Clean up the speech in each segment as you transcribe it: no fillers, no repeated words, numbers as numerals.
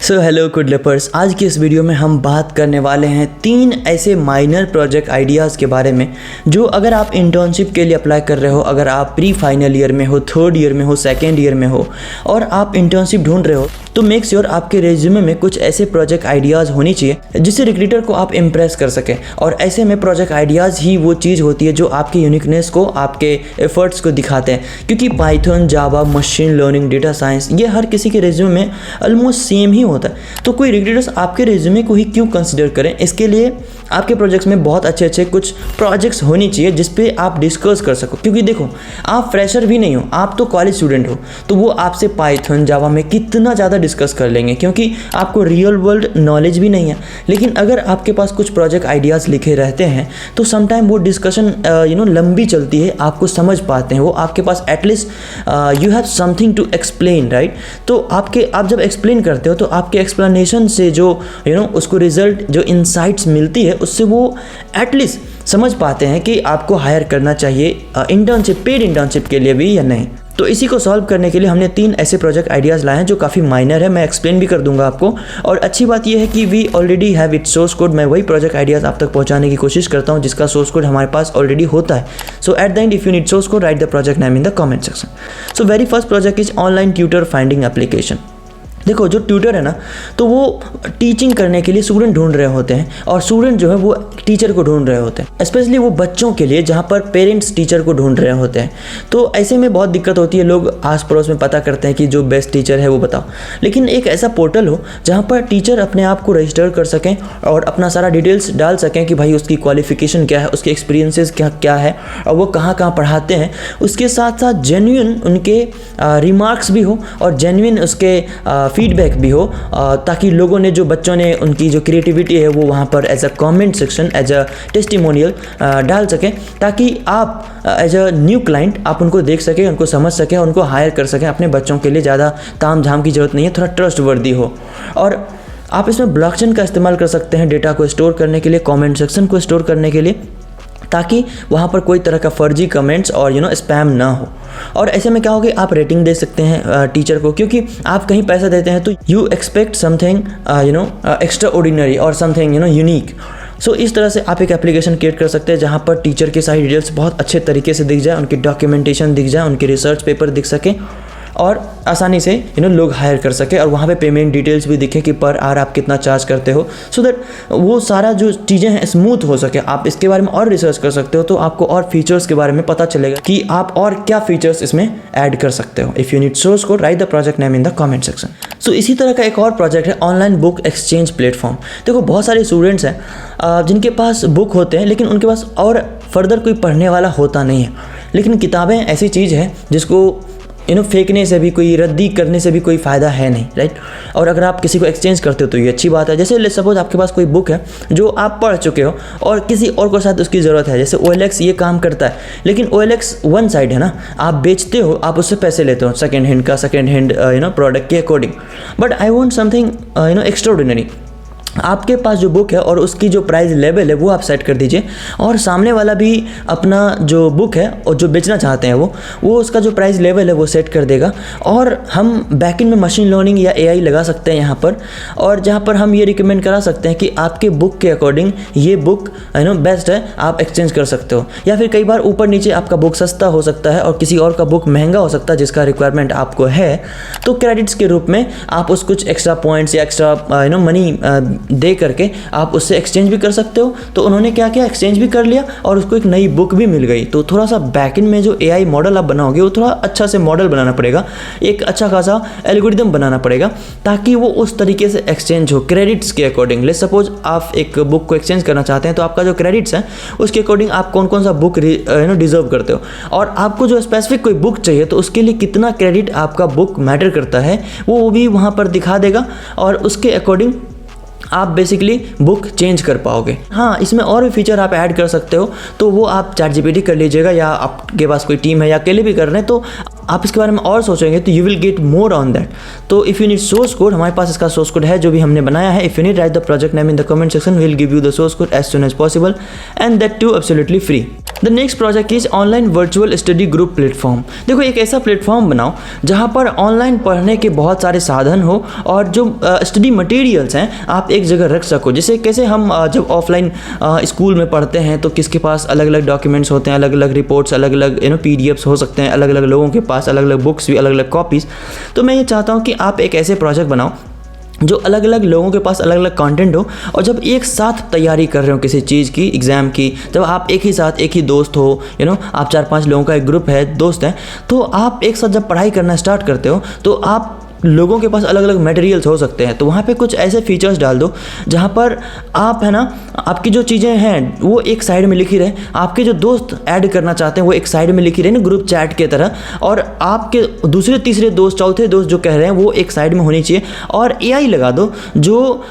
So hello good लपर्स, आज की इस वीडियो में हम बात करने वाले हैं 3 ऐसे माइनर प्रोजेक्ट आइडियाज़ के बारे में जो अगर आप इंटर्नशिप के लिए अप्लाई कर रहे हो, अगर आप प्री फाइनल ईयर में हो, थर्ड ईयर में हो, सेकेंड ईयर में हो और आप इंटर्नशिप ढूंढ रहे हो तो मेक श्योर आपके रेज्यूमे में कुछ ऐसे प्रोजेक्ट आइडियाज़ होनी चाहिए जिससे रिक्रूटर को आप इम्प्रेस कर सकें। और ऐसे में प्रोजेक्ट आइडियाज़ ही वो चीज़ होती है जो आपकी यूनिकनेस को, आपके एफर्ट्स को दिखाते हैं, क्योंकि पाइथन, जावा, मशीन लर्निंग, डेटा साइंस ये हर किसी के रेज्यूमे में ऑलमोस्ट सेम ही होता है। तो कोई रिक्रूटर्स आपके रेज्यूमे को ही क्यों कंसिडर करें? इसके लिए आपके प्रोजेक्ट्स में बहुत अच्छे कुछ प्रोजेक्ट्स होनी चाहिए जिस पे आप डिस्कस कर सको। क्योंकि देखो, आप फ्रेशर भी नहीं हो, आप तो कॉलेज स्टूडेंट हो, तो वो आपसे पाइथन, जावा में कितना ज़्यादा डिस्कस कर लेंगे क्योंकि आपको रियल वर्ल्ड नॉलेज भी नहीं है। लेकिन अगर आपके पास कुछ प्रोजेक्ट आइडियाज़ लिखे रहते हैं तो समटाइम वो डिस्कशन लंबी चलती है, आपको समझ पाते हैं वो, आपके पास at least you have something to explain, right. तो आप जब एक्सप्लेन करते हो तो आपके एक्सप्लेनेशन से जो उसको रिजल्ट, जो इंसाइट्स मिलती है उससे वो एटलीस्ट समझ पाते हैं कि आपको हायर करना चाहिए इंटर्नशिप, पेड इंटर्नशिप के लिए भी या नहीं। तो इसी को सॉल्व करने के लिए हमने 3 ऐसे प्रोजेक्ट आइडियाज़ लाए हैं जो काफ़ी माइनर है। मैं एक्सप्लेन भी कर दूंगा आपको। और अच्छी बात यह है कि we already have it source code. मैं वही प्रोजेक्ट आइडियाज़ आप तक पहुंचाने की कोशिश करता हूं जिसका सोर्स कोड हमारे पास ऑलरेडी होता है। So at the end if you need source code, write the project name in the comment section. So very first project is online tutor finding application. देखो, जो ट्यूटर है ना, तो वो टीचिंग करने के लिए स्टूडेंट ढूंढ रहे होते हैं और स्टूडेंट जो है वो टीचर को ढूंढ रहे होते हैं, स्पेशली वो बच्चों के लिए जहाँ पर पेरेंट्स टीचर को ढूंढ रहे होते हैं। तो ऐसे में बहुत दिक्कत होती है, लोग आस पड़ोस में पता करते हैं कि जो बेस्ट टीचर है वो बताओ। लेकिन एक ऐसा पोर्टल हो जहाँ पर टीचर अपने आप को रजिस्टर कर सकें और अपना सारा डिटेल्स डाल सकें कि भाई उसकी क्वालिफिकेशन क्या है, उसके एक्सपीरियंसेस क्या है और वो कहाँ पढ़ाते हैं। उसके साथ साथ जेन्युइन उनके रिमार्क्स भी हो और जेन्युइन उसके फीडबैक भी हो, ताकि लोगों ने, जो बच्चों ने, उनकी जो क्रिएटिविटी है वो वहाँ पर as a comment section, as a testimonial डाल सकें, ताकि आप एज अ न्यू क्लाइंट आप उनको देख सकें, उनको समझ सकें, उनको हायर कर सकें। अपने बच्चों के लिए ज़्यादा ताम झाम की ज़रूरत नहीं है, थोड़ा ट्रस्टवर्दी हो। और आप इसमें ब्लॉकचेन का इस्तेमाल कर सकते हैं डेटा को स्टोर करने के लिए, कमेंट सेक्शन को स्टोर करने के लिए, ताकि वहाँ पर कोई तरह का फर्जी कमेंट्स और स्पैम ना हो। और ऐसे में क्या होगा, आप रेटिंग दे सकते हैं टीचर को, क्योंकि आप कहीं पैसा देते हैं तो you expect something extra ordinary और समथिंग यूनिक। सो इस तरह से आप एक एप्लीकेशन क्रिएट कर सकते हैं जहाँ पर टीचर की सारी डिटेल्स बहुत अच्छे तरीके से दिख जाए, उनकी डॉक्यूमेंटेशन दिख जाए, उनके रिसर्च पेपर दिख सके और आसानी से लोग हायर कर सके। और वहाँ पे पेमेंट डिटेल्स भी दिखे कि पर आवर आप कितना चार्ज करते हो, सो दैट वो सारा जो चीज़ें हैं स्मूथ हो सके। आप इसके बारे में और रिसर्च कर सकते हो तो आपको और फीचर्स के बारे में पता चलेगा कि आप और क्या फीचर्स इसमें ऐड कर सकते हो। If you need source code, write the project name in the comment section. So इसी तरह का एक और प्रोजेक्ट है ऑनलाइन बुक एक्सचेंज प्लेटफॉर्म। देखो, बहुत सारे स्टूडेंट्स हैं जिनके पास बुक होते हैं लेकिन उनके पास और फर्दर कोई पढ़ने वाला होता नहीं है। लेकिन किताबें ऐसी चीज़ है जिसको फेंकने से भी, कोई रद्दी करने से भी कोई फ़ायदा है नहीं, राइट। और अगर आप किसी को एक्सचेंज करते हो तो ये अच्छी बात है। जैसे लेट्स सपोज आपके पास कोई बुक है जो आप पढ़ चुके हो और किसी और को शायद उसकी ज़रूरत है। जैसे OLX ये काम करता है, लेकिन OLX वन साइड है ना, आप बेचते हो, आप उससे पैसे लेते हो सेकेंड हैंड प्रोडक्ट के according. But I want something extraordinary. आपके पास जो बुक है और उसकी जो प्राइस लेवल है वो आप सेट कर दीजिए, और सामने वाला भी अपना जो बुक है और जो बेचना चाहते हैं वो उसका जो प्राइस लेवल है वो सेट कर देगा। और हम बैकएंड में मशीन लर्निंग या AI लगा सकते हैं यहाँ पर, और जहाँ पर हम ये रिकमेंड करा सकते हैं कि आपके बुक के अकॉर्डिंग ये बुक बेस्ट है, आप एक्सचेंज कर सकते हो। या फिर कई बार ऊपर नीचे आपका बुक सस्ता हो सकता है और किसी और का बुक महंगा हो सकता है जिसका रिक्वायरमेंट आपको है, तो क्रेडिट्स के रूप में आप उस कुछ एक्स्ट्रा पॉइंट्स या एक्स्ट्रा मनी दे करके आप उससे एक्सचेंज भी कर सकते हो। तो उन्होंने क्या किया, एक्सचेंज भी कर लिया और उसको एक नई बुक भी मिल गई। तो थोड़ा सा बैकएंड में जो AI मॉडल आप बनाओगे वो थोड़ा अच्छा से मॉडल बनाना पड़ेगा, एक अच्छा खासा एल्गोरिदम बनाना पड़ेगा, ताकि वो उस तरीके से एक्सचेंज हो क्रेडिट्स के अकॉर्डिंग। लेट्स सपोज आप एक बुक को एक्सचेंज करना चाहते हैं तो आपका जो क्रेडिट्स है उसके अकॉर्डिंग आप कौन कौन सा बुक डिजर्व करते हो, और आपको जो स्पेसिफिक कोई बुक चाहिए तो उसके लिए कितना क्रेडिट आपका बुक मैटर करता है वो भी वहाँ पर दिखा देगा, और उसके अकॉर्डिंग आप बेसिकली बुक चेंज कर पाओगे। हाँ, इसमें और भी फीचर आप ऐड कर सकते हो, तो वो आप ChatGPT कर लीजिएगा, या आपके पास कोई टीम है या अकेले भी कर रहे हैं तो आप इसके बारे में और सोचेंगे तो you will get more on that. तो if you need source code, हमारे पास इसका सोर्स कोड है जो भी हमने बनाया है। If you need write the project name in the comment section, we will give you the source code as soon as possible and that too absolutely free. The next project is online virtual study group platform. देखो, एक ऐसा platform बनाओ जहाँ पर online पढ़ने के बहुत सारे साधन हो और जो स्टडी मटेरियल्स हैं आप एक जगह रख सको। जैसे कैसे हम जब ऑफलाइन स्कूल में पढ़ते हैं तो किसके पास अलग अलग डॉक्यूमेंट्स होते हैं, अलग अलग रिपोर्ट्स, अलग अलग PDFs हो सकते हैं, अलग अलग लोगों के पास अलग अलग बुक्स भी, अलग अलग कॉपीज़। तो मैं ये चाहता हूँ कि आप एक ऐसे प्रोजेक्ट बनाओ जो अलग अलग लोगों के पास अलग अलग कंटेंट हो, और जब एक साथ तैयारी कर रहे हो किसी चीज़ की, एग्ज़ाम की, जब आप एक ही साथ, एक ही दोस्त हो, आप 4-5 लोगों का एक ग्रुप है, दोस्त हैं, तो आप एक साथ जब पढ़ाई करना स्टार्ट करते हो तो आप लोगों के पास अलग अलग मटेरियल्स हो सकते हैं। तो वहाँ पे कुछ ऐसे फीचर्स डाल दो जहाँ पर आप, है ना, आपकी जो चीज़ें हैं वो एक साइड में लिखी रहे, आपके जो दोस्त ऐड करना चाहते हैं वो एक साइड में लिखी रहे ना, ग्रुप चैट के तरह, और आपके दूसरे तीसरे दोस्त, चौथे दोस्त जो कह रहे हैं वो एक साइड में होनी चाहिए। और AI लगा दो जो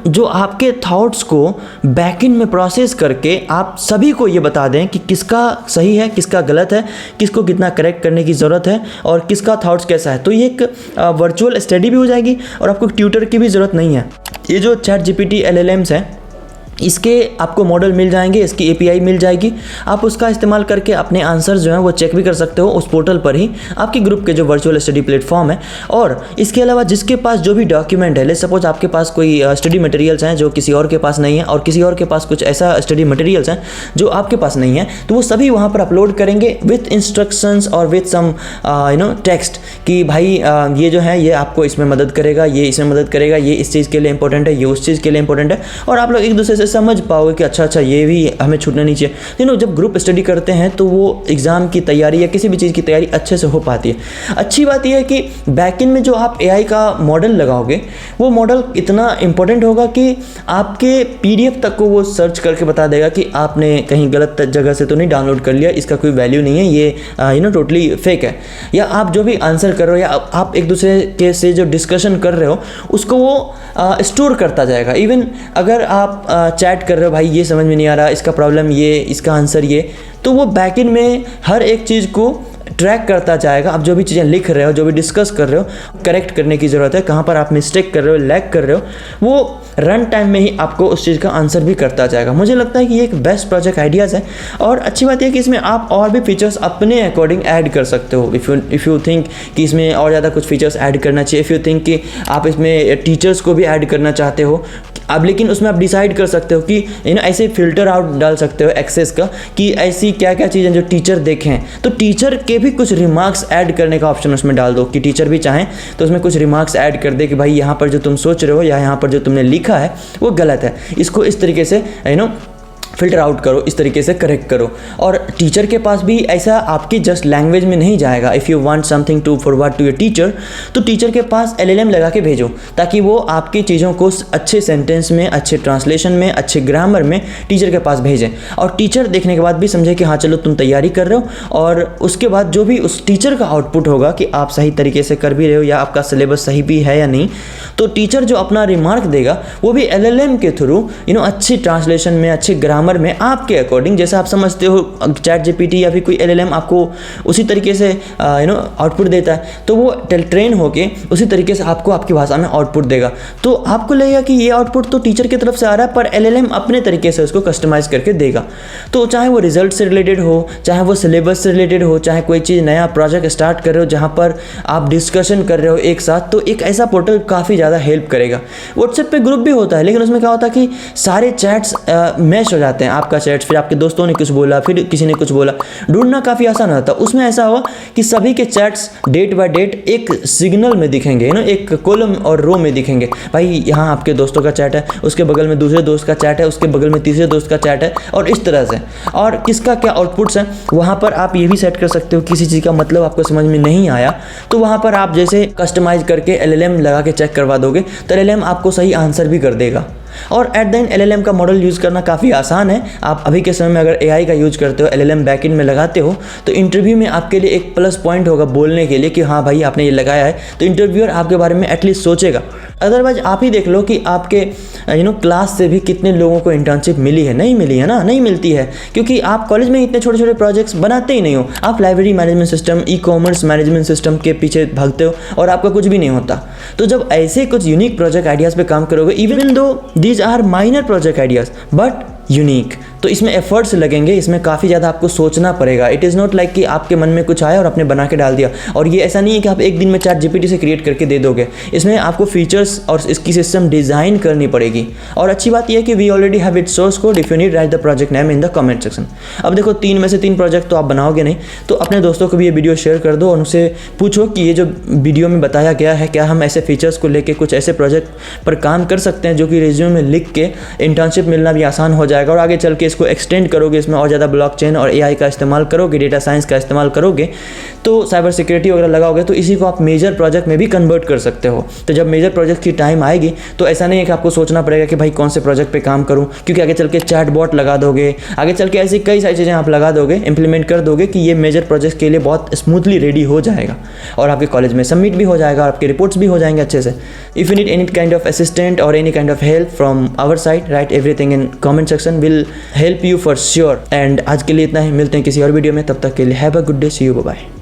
जो आपके थाट्स को बैकएंड में प्रोसेस करके आप सभी को ये बता दें कि किसका सही है, किसका गलत है, किसको कितना करेक्ट करने की ज़रूरत है और किसका थाट्स कैसा है। तो ये एक वर्चुअल स्टडी भी हो जाएगी और आपको ट्यूटर की भी ज़रूरत नहीं है। ये जो ChatGPT LLMs हैं, इसके आपको मॉडल मिल जाएंगे, इसकी API मिल जाएगी, आप उसका इस्तेमाल करके अपने आंसर्स जो हैं वो चेक भी कर सकते हो उस पोर्टल पर ही, आपके ग्रुप के जो वर्चुअल स्टडी प्लेटफॉर्म है। और इसके अलावा जिसके पास जो भी डॉक्यूमेंट है, लेट्स सपोज आपके पास कोई स्टडी मटेरियल्स हैं जो किसी और के पास नहीं है, और किसी और के पास कुछ ऐसा स्टडी मटेरियल्स हैं जो आपके पास नहीं है, तो वो सभी वहाँ पर अपलोड करेंगे विथ इंस्ट्रक्शंस और विथ सम टेक्स्ट कि भाई ये जो है ये आपको इसमें मदद करेगा, ये इसमें मदद करेगा, ये इस चीज़ के लिए इंपॉर्टेंट है, ये उस चीज़ के लिए इंपॉर्टेंट है, और आप लोग एक दूसरे से समझ पाओगे कि अच्छा ये भी हमें छूटना नहीं चाहिए। जब ग्रुप स्टडी करते हैं तो वो एग्ज़ाम की तैयारी या किसी भी चीज़ की तैयारी अच्छे से हो पाती है। अच्छी बात यह है कि बैकएंड में जो आप AI का मॉडल लगाओगे वो मॉडल इतना इंपॉर्टेंट होगा कि आपके PDF तक को वो सर्च करके बता देगा कि आपने कहीं गलत जगह से तो नहीं डाउनलोड कर लिया, इसका कोई वैल्यू नहीं है, ये टोटली फेक है। या आप जो भी आंसर कर रहे हो या आप एक दूसरे के से जो डिस्कशन कर रहे हो उसको वो स्टोर करता जाएगा। इवन अगर आप चैट कर रहे हो, भाई ये समझ में नहीं आ रहा, इसका प्रॉब्लम ये, इसका आंसर ये, तो वो बैकएंड में हर एक चीज़ को ट्रैक करता जाएगा। आप जो भी चीज़ें लिख रहे हो, जो भी डिस्कस कर रहे हो, करेक्ट करने की ज़रूरत है, कहाँ पर आप मिस्टेक कर रहे हो, लैग कर रहे हो, वो रन टाइम में ही आपको उस चीज़ का आंसर भी करता जाएगा। मुझे लगता है कि ये एक बेस्ट प्रोजेक्ट आइडियाज़ है। और अच्छी बात यह कि इसमें आप और भी फीचर्स अपने अकॉर्डिंग ऐड कर सकते हो। इफ़ यू थिंक कि इसमें और ज़्यादा कुछ फीचर्स ऐड करना चाहिए, इफ़ यू थिंक कि आप इसमें टीचर्स को भी ऐड करना चाहते हो, अब लेकिन उसमें आप डिसाइड कर सकते हो कि ऐसे फिल्टर आउट डाल सकते हो एक्सेस का कि ऐसी क्या क्या चीज़ें जो टीचर देखें, तो टीचर के भी कुछ रिमार्क्स ऐड करने का ऑप्शन उसमें डाल दो कि टीचर भी चाहें तो उसमें कुछ रिमार्क्स ऐड कर दे कि भाई यहाँ पर जो तुम सोच रहे हो या यहाँ पर जो तुमने लिखा है वो गलत है, इसको इस तरीके से फिल्टर आउट करो, इस तरीके से करेक्ट करो। और टीचर के पास भी ऐसा आपकी जस्ट लैंग्वेज में नहीं जाएगा। If you want something to forward to your teacher, तो टीचर के पास LLM लगा के भेजो ताकि वो आपकी चीज़ों को अच्छे सेंटेंस में, अच्छे ट्रांसलेशन में, अच्छे ग्रामर में टीचर के पास भेजें, और टीचर देखने के बाद भी समझे कि हाँ चलो तुम तैयारी कर रहे हो। और उसके बाद जो भी उस टीचर का आउटपुट होगा कि आप सही तरीके से कर भी रहे हो या आपका सिलेबस सही भी है या नहीं, तो टीचर जो अपना रिमार्क देगा वो भी LLM के थ्रू अच्छी ट्रांसलेशन में, अच्छे ग्रामर में, आपके अकॉर्डिंग जैसा आप समझते हो ChatGPT या फिर कोई LLM आपको उसी तरीके से आउटपुट देता है, तो वो ट्रेन होके उसी तरीके से आपको आपकी भाषा में आउटपुट देगा। तो आपको लगेगा कि ये आउटपुट तो टीचर की तरफ से आ रहा है, पर LLM अपने तरीके से उसको कस्टमाइज़ करके देगा। तो चाहे वो रिजल्ट से रिलेटेड हो, चाहे वो सिलेबस से रिलेटेड हो, चाहे कोई चीज़ नया प्रोजेक्ट स्टार्ट कर रहे हो जहाँ पर आप डिस्कशन कर रहे हो एक साथ, तो एक ऐसा पोर्टल काफ़ी ज़्यादा हेल्प करेगा। व्हाट्सएप पे ग्रुप भी होता है, लेकिन उसमें क्या होता है कि सारे चैट्स मैच हो जाते हैं। आपका चैट, फिर आपके दोस्तों ने कुछ बोला, फिर किसी ने कुछ बोला, ढूंढना काफ़ी आसान होता है। उसमें ऐसा हुआ कि सभी के चैट्स डेट बाय डेट एक सिग्नल में दिखेंगे, एक कॉलम और रो में दिखेंगे। भाई यहाँ आपके दोस्तों का चैट है, उसके बगल में दूसरे दोस्त का चैट है, उसके बगल में तीसरे दोस्त का चैट है, और इस तरह से। और किसका क्या आउटपुट्स है वहाँ पर आप ये भी सेट कर सकते हो। किसी चीज़ का मतलब आपको समझ में नहीं आया तो वहाँ पर आप जैसे कस्टमाइज करके LLM लगा के चेक करवा दोगे तो LLM आपको सही आंसर भी कर देगा। और एट द एंड LLM का मॉडल यूज़ करना काफ़ी आसान है। आप अभी के समय में अगर AI का यूज़ करते हो, LLM बैकएंड में लगाते हो, तो इंटरव्यू में आपके लिए एक प्लस पॉइंट होगा बोलने के लिए कि हाँ भाई आपने ये लगाया है, तो इंटरव्यूअर आपके बारे में एटलीस्ट सोचेगा। अदरवाइज आप ही देख लो कि आपके क्लास से भी कितने लोगों को इंटर्नशिप मिली है, नहीं मिली है ना, नहीं मिलती है, क्योंकि आप कॉलेज में इतने छोटे छोटे प्रोजेक्ट्स बनाते ही नहीं हो। आप library management system, ecommerce management system के पीछे भागते हो और आपका कुछ भी नहीं होता। तो जब ऐसे कुछ यूनिक प्रोजेक्ट आइडियाज़ पे काम करोगे, even though these are minor project ideas but unique, तो इसमें एफर्ट्स लगेंगे, इसमें काफ़ी ज़्यादा आपको सोचना पड़ेगा। इट इज़ नॉट लाइक कि आपके मन में कुछ आया और आपने बना के डाल दिया। और ये ऐसा नहीं है कि आप एक दिन में ChatGPT से क्रिएट करके दे दोगे। इसमें आपको फीचर्स और इसकी सिस्टम डिज़ाइन करनी पड़ेगी। और अच्छी बात यह है कि we already have its source code, if you need write the project name in the comment section. अब देखो 3 में से 3 प्रोजेक्ट तो आप बनाओगे नहीं, तो अपने दोस्तों को भी ये वीडियो शेयर कर दो और उनसे पूछो कि ये जो वीडियो में बताया गया है, क्या हम ऐसे फीचर्स को लेकर कुछ ऐसे प्रोजेक्ट पर काम कर सकते हैं जो कि रिज्यूमे में लिख के इंटर्नशिप मिलना भी आसान हो जाएगा। और आगे चल के इसको एक्सटेंड करोगे, इसमें और ज़्यादा ब्लॉकचेन और AI का इस्तेमाल करोगे, डेटा साइंस का इस्तेमाल करोगे, तो साइबर सिक्योरिटी वगैरह लगाओगे, तो इसी को आप मेजर प्रोजेक्ट में भी कन्वर्ट कर सकते हो। तो जब मेजर प्रोजेक्ट की टाइम आएगी तो ऐसा नहीं है कि आपको सोचना पड़ेगा कि भाई कौन से प्रोजेक्ट पे काम करूं, क्योंकि आगे चल के चैटबॉट लगा दोगे, आगे चल के ऐसी कई सारी चीज़ें आप लगा दोगे, इंप्लीमेंट कर दोगे कि ये मेजर प्रोजेक्ट के लिए बहुत स्मूथली रेडी हो जाएगा और आपके कॉलेज में सबमिट भी हो जाएगा, आपके रिपोर्ट्स भी हो जाएंगे अच्छे से। If you need any kind of assistant और any kind of help from our side, write everything in comment section, will help you for sure. And आज के लिए इतना ही, मिलते हैं किसी और वीडियो में, तब तक के लिए have a good day, see you, bye bye.